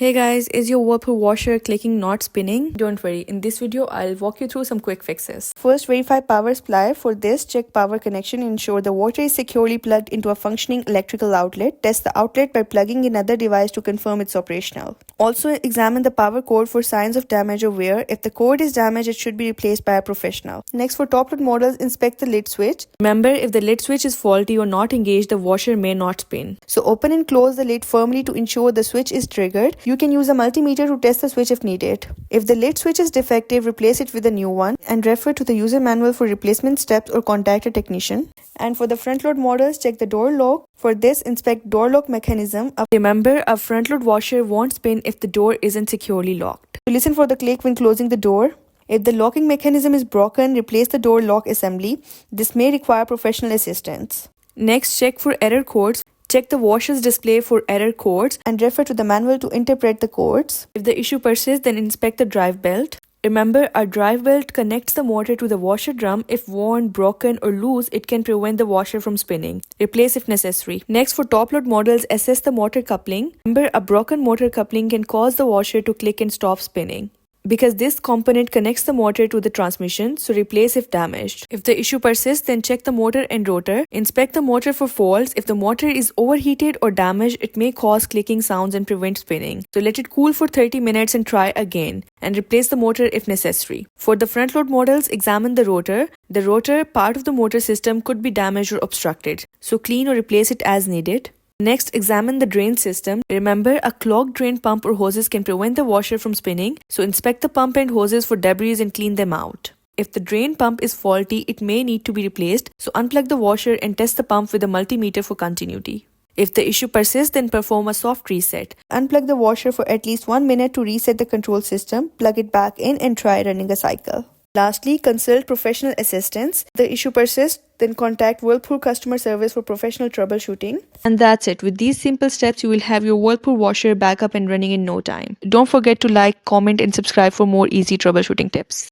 Hey guys, is your Whirlpool washer clicking not spinning? Don't worry, in this video I'll walk you through some quick fixes. First, verify power supply. For this, check power connection and ensure the water is securely plugged into a functioning electrical outlet. Test the outlet by plugging in another device to confirm it's operational. Also, examine the power cord for signs of damage or wear. If the cord is damaged, it should be replaced by a professional. Next, for top-load models, inspect the lid switch. Remember, if the lid switch is faulty or not engaged, the washer may not spin. So open and close the lid firmly to ensure the switch is triggered. You can use a multimeter to test the switch if needed. If the lid switch is defective, replace it with a new one and refer to the user manual for replacement steps or contact a technician. And for the front load models, check the door lock. For this, inspect door lock mechanism. Remember, a front load washer won't spin if the door isn't securely locked. Listen for the click when closing the door. If the locking mechanism is broken, replace the door lock assembly. This may require professional assistance. Next, check for error codes. Check the washer's display for error codes and refer to the manual to interpret the codes. If the issue persists, then inspect the drive belt. Remember, a drive belt connects the motor to the washer drum. If worn, broken, or loose, it can prevent the washer from spinning. Replace if necessary. Next, for top-load models, assess the motor coupling. Remember, a broken motor coupling can cause the washer to click and stop spinning, because this component connects the motor to the transmission, so replace if damaged. If the issue persists, then check the motor and rotor. Inspect the motor for faults. If the motor is overheated or damaged, it may cause clicking sounds and prevent spinning. So let it cool for 30 minutes and try again, and replace the motor if necessary. For the front load models, examine the rotor. The rotor, part of the motor system, could be damaged or obstructed, so clean or replace it as needed. Next, examine the drain system. Remember, a clogged drain pump or hoses can prevent the washer from spinning, so inspect the pump and hoses for debris and clean them out. If the drain pump is faulty, it may need to be replaced, so unplug the washer and test the pump with a multimeter for continuity. If the issue persists, then perform a soft reset. Unplug the washer for at least 1 minute to reset the control system, plug it back in and try running a cycle. Lastly, consult professional assistance. If the issue persists, then contact Whirlpool customer service for professional troubleshooting. And that's it. With these simple steps, you will have your Whirlpool washer back up and running in no time. Don't forget to like, comment, and subscribe for more easy troubleshooting tips.